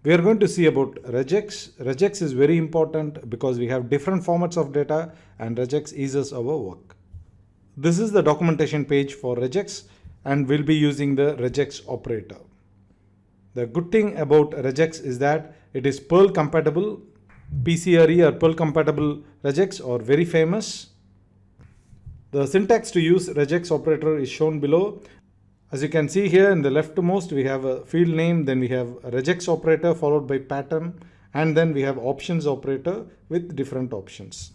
We are going to see about regex. Regex is very important because we have different formats of data and regex eases our work. This is the documentation page for regex and we'll be using the regex operator. The good thing about regex is that it is Perl compatible. PCRE or Perl compatible regex are very famous. The syntax to use regex operator is shown below. As you can see here in the leftmost, we have a field name, then we have a regex operator followed by pattern, and then we have options operator with different options.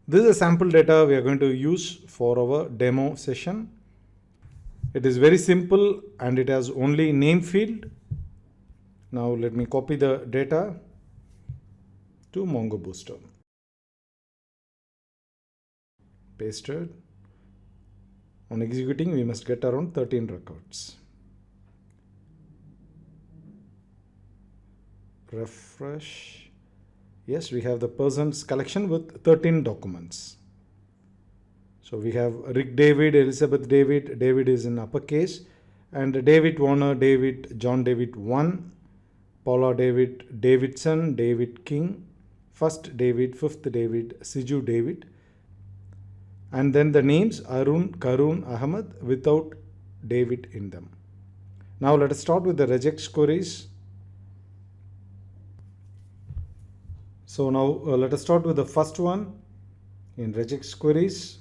This is a sample data we are going to use for our demo session. It is very simple and it has only name field. Now let me copy the data to Mongo Booster. Pasted. On executing, we must get around 13 records. Refresh. Yes, we have the persons collection with 13 documents. So we have Rick David, Elizabeth David, David is in uppercase, and David Warner, David, John David 1, Paula David, Davidson, David King, first David, fifth David, Siju David, and then the names Arun, Karun, Ahmed without David in them. Now let us start with the regex queries. So now let us start with the first one in regex queries.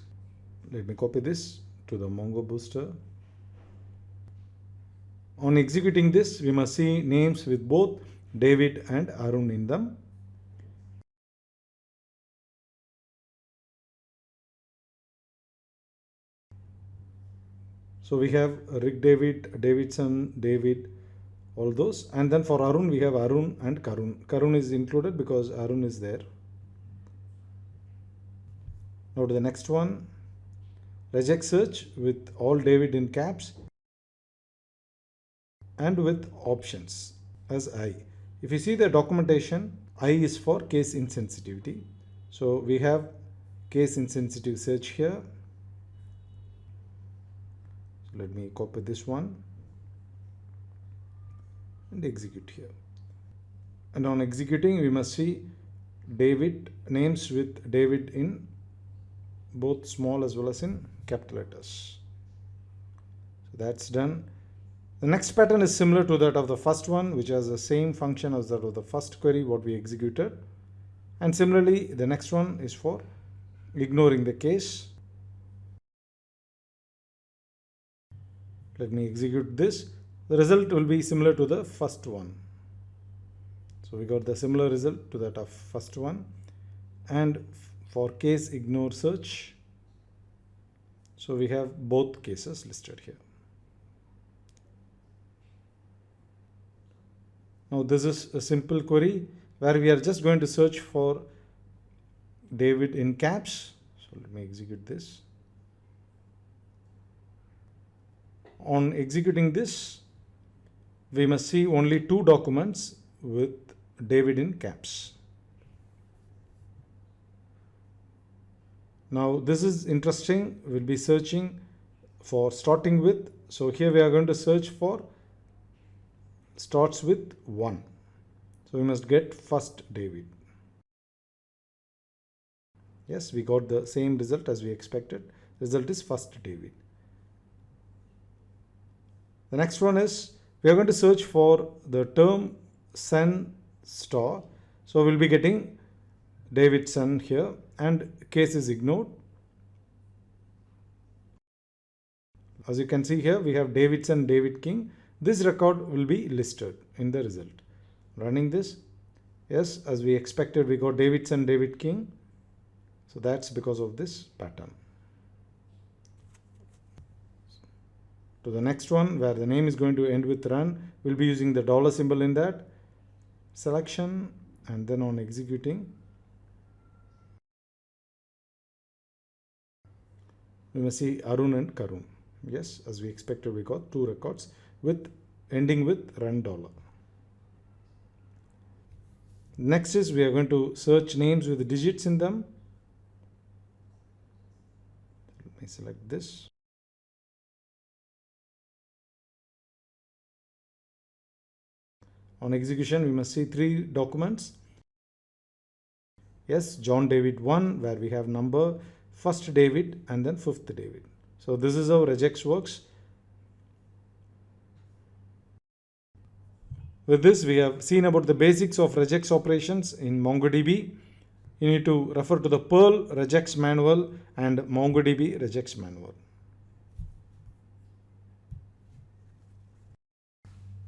Let me copy this to the Mongo Booster. On executing this, we must see names with both David and Arun in them. So we have Rick David, Davidson, David, all those. And then for Arun, we have Arun and Karun. Karun is included because Arun is there. Now to the next one. Regex search with all David in caps and with options as I. If you see the documentation, I is for case insensitivity. So we have case insensitive search here. So let me copy this one and execute here. And on executing, we must see David names with David in both small as well as in capital letters. So that's done. The next pattern is similar to that of the first one, which has the same function as that of the first query what we executed. And similarly, the next one is for ignoring the case. Let me execute this. The result will be similar to the first one. So we got the similar result to that of first one. And for case ignore search, so we have both cases listed here. Now this is a simple query where we are just going to search for David in caps. So let me execute this. On executing this, we must see only two documents with David in caps. Now this is interesting. We'll be searching for starting with. So here we are going to search for starts with 1. So we must get first David. Yes, we got the same result as we expected. Result is first David. The next one is we are going to search for the term son star. So we'll be getting Davidson here and case is ignored. As you can see here, we have Davidson, David King. This record will be listed in the result. Running this, yes, as we expected, we got Davidson, David King. So that's because of this pattern. To the next one, where the name is going to end with run, we'll be using the dollar symbol in that selection, and then on executing, we must see Arun and Karun. Yes, as we expected, we got two records with ending with run dollar. Next is we are going to search names with digits in them. Let me select this. On execution, we must see 3 documents. Yes, John David 1, where we have number, first David and then fifth David. So this is how regex works. With this, we have seen about the basics of regex operations in MongoDB. You need to refer to the Perl regex manual and MongoDB regex manual.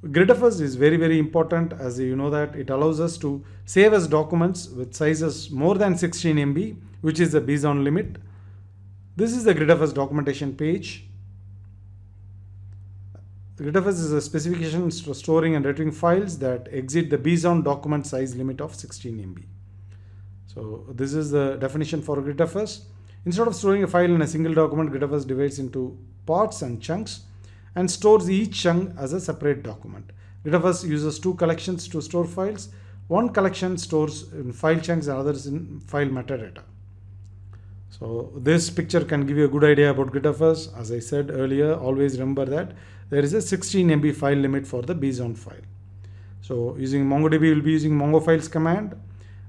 GridFS is very important, as you know that it allows us to save as documents with sizes more than 16 MB, which is the BSON limit. This is the GridFS documentation page. GridFS is a specification for storing and retrieving files that exceed the BSON document size limit of 16 MB. So this is the definition for GridFS. Instead of storing a file in a single document, GridFS divides into parts and chunks and stores each chunk as a separate document. GridFS uses 2 collections to store files. One collection stores in file chunks and others in file metadata. So this picture can give you a good idea about GridFS. As I said earlier, always remember that there is a 16 MB file limit for the BSON file. So using MongoDB, we'll be using MongoFiles command.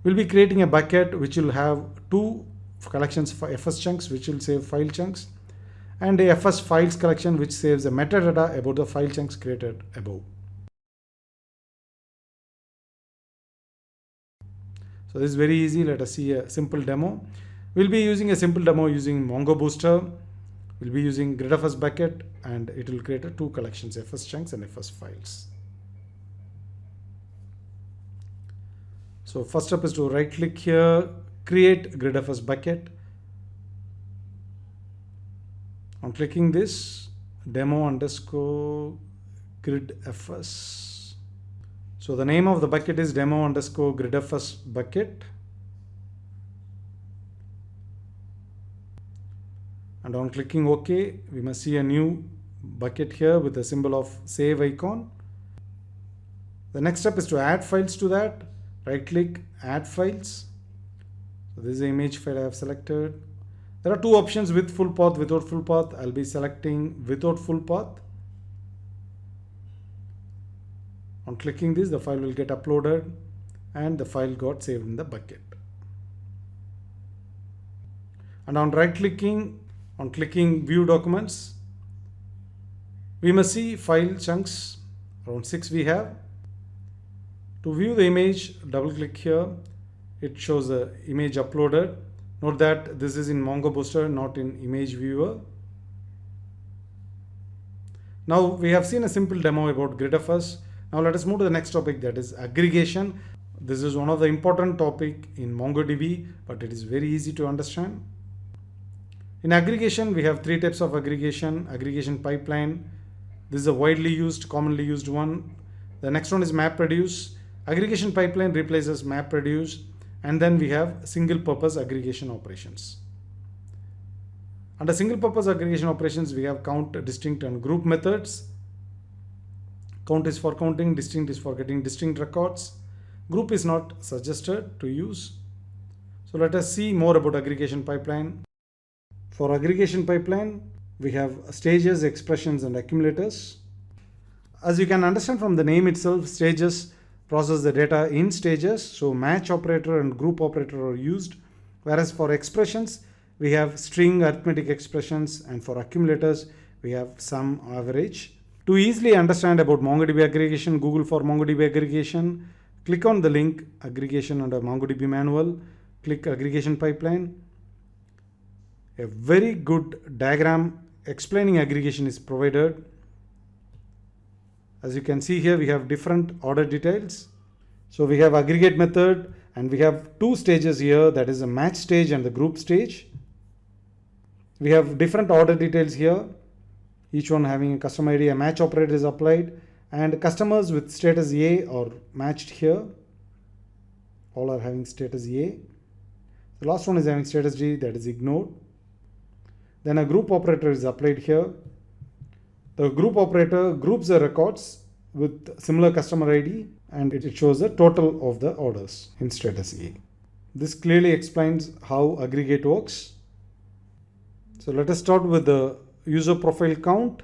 We'll be creating a bucket which will have 2 collections for FS chunks, which will save file chunks, and a FS files collection which saves the metadata about the file chunks created above. So this is very easy. Let us see a simple demo. We'll be using a simple demo using Mongo Booster. We'll be using GridFS bucket, and it will create 2 collections, FS chunks and FS files. So first step is to right click here, create GridFS bucket. On clicking this, demo underscore GridFS. So the name of the bucket is demo underscore GridFS bucket. And on clicking OK, we must see a new bucket here with the symbol of save icon. The next step is to add files to that. Right click, add files. So this is the image file I have selected. There are 2 options, with full path, without full path. I'll be selecting without full path. On clicking this, the file will get uploaded and the file got saved in the bucket. And on right clicking, on clicking view documents, we must see file chunks, around 6 we have. To view the image, double click here. It shows the image uploaded. Note that this is in Mongo Booster, not in image viewer. Now we have seen a simple demo about GridFS. Now let us move to the next topic, that is aggregation. This is one of the important topic in MongoDB, but it is very easy to understand. In aggregation, we have 3 types of aggregation. Aggregation pipeline. This is a widely used, commonly used one. The next one is MapReduce. Aggregation pipeline replaces MapReduce, and then we have single purpose aggregation operations. Under single purpose aggregation operations, we have count, distinct and group methods. Count is for counting, distinct is for getting distinct records. Group is not suggested to use. So let us see more about aggregation pipeline. For aggregation pipeline, we have stages, expressions and accumulators. As you can understand from the name itself, stages process the data in stages. So match operator and group operator are used. Whereas for expressions, we have string arithmetic expressions, and for accumulators, we have sum, average. To easily understand about MongoDB aggregation, Google for MongoDB aggregation, click on the link aggregation under MongoDB manual, click aggregation pipeline. A very good diagram explaining aggregation is provided. As you can see here, we have different order details. So we have aggregate method, and we have 2 stages here, that is a match stage and the group stage. We have different order details here, each one having a custom ID. A match operator is applied, and customers with status A are matched here. All are having status A. The last one is having status G, that is ignored. Then a group operator is applied here. The group operator groups the records with similar customer ID, and it shows the total of the orders in status A. This clearly explains how aggregate works. So let us start with the user profile count.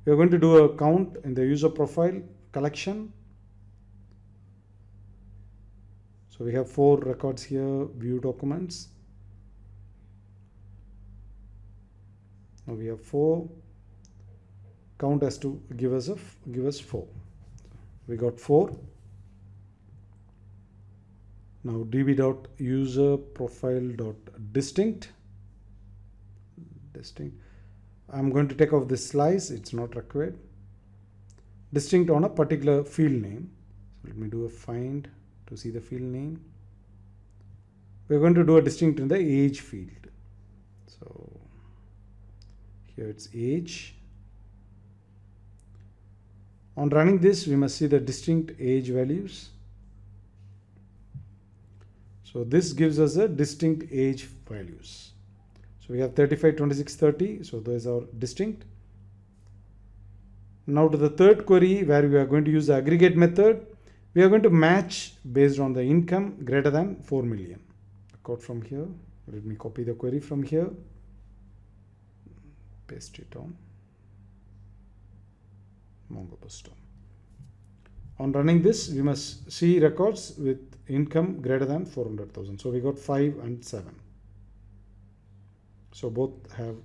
We are going to do a count in the user profile collection. So we have 4 records here, view documents. Now we have 4. Count as to give us 4. We got 4. Now db.user_profile.distinct. I'm going to take off this slice, it's not required. Distinct on a particular field name. So let me do a find to see the field name. We're going to do a distinct in the age field. So here it's age. On running this, we must see the distinct age values. So this gives us a distinct age values. So we have 35, 26, 30. So those are distinct. Now to the third query where we are going to use the aggregate method. We are going to match based on the income greater than 4 million. Code from here. Let me copy the query from here. Paste it on MongoBus. On running this, we must see records with income greater than 400,000. So we got 5 and 7. So both have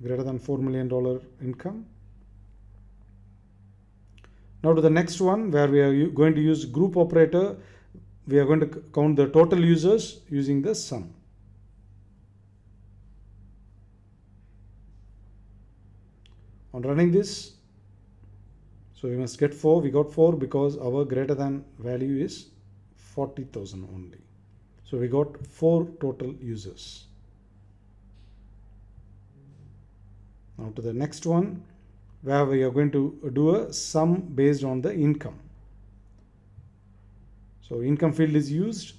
greater than $4 million income. Now to the next one where we are going to use group operator. We are going to count the total users using the sum. On running this, so we must get 4. We got 4 because our greater than value is 40,000 only. So we got 4 total users. Now to the next one where we are going to do a sum based on the income. So income field is used.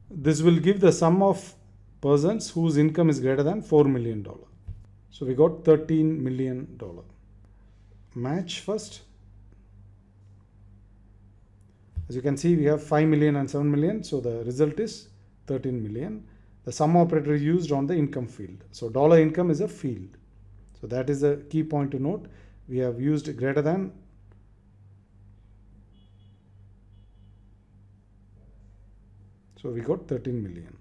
This will give the sum of persons whose income is greater than $4 million. So we got $13 million. Match first. As you can see, we have 5 million and 7 million. So the result is 13 million. The sum operator is used on the income field. So dollar income is a field. So that is a key point to note. We have used greater than. So we got 13 million.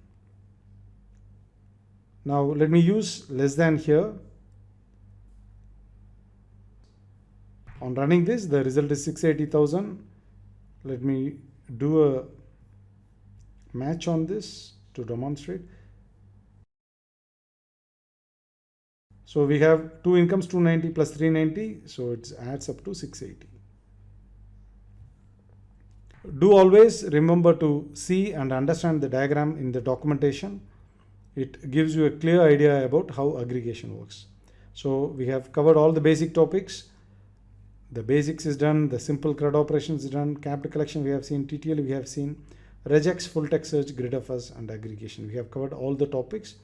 Now let me use less than here. On running this, the result is 680,000. Let me do a match on this to demonstrate. So we have 2 incomes, 290 plus 390. So it adds up to 680. Do always remember to see and understand the diagram in the documentation. It gives you a clear idea about how aggregation works. So we have covered all the basic topics. The basics is done, the simple CRUD operations is done, capital collection we have seen, TTL we have seen, regex, full text search, GridFS and aggregation. We have covered all the topics.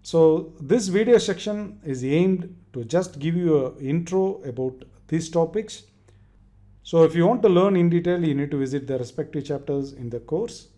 So this video section is aimed to just give you an intro about these topics. So if you want to learn in detail, you need to visit the respective chapters in the course.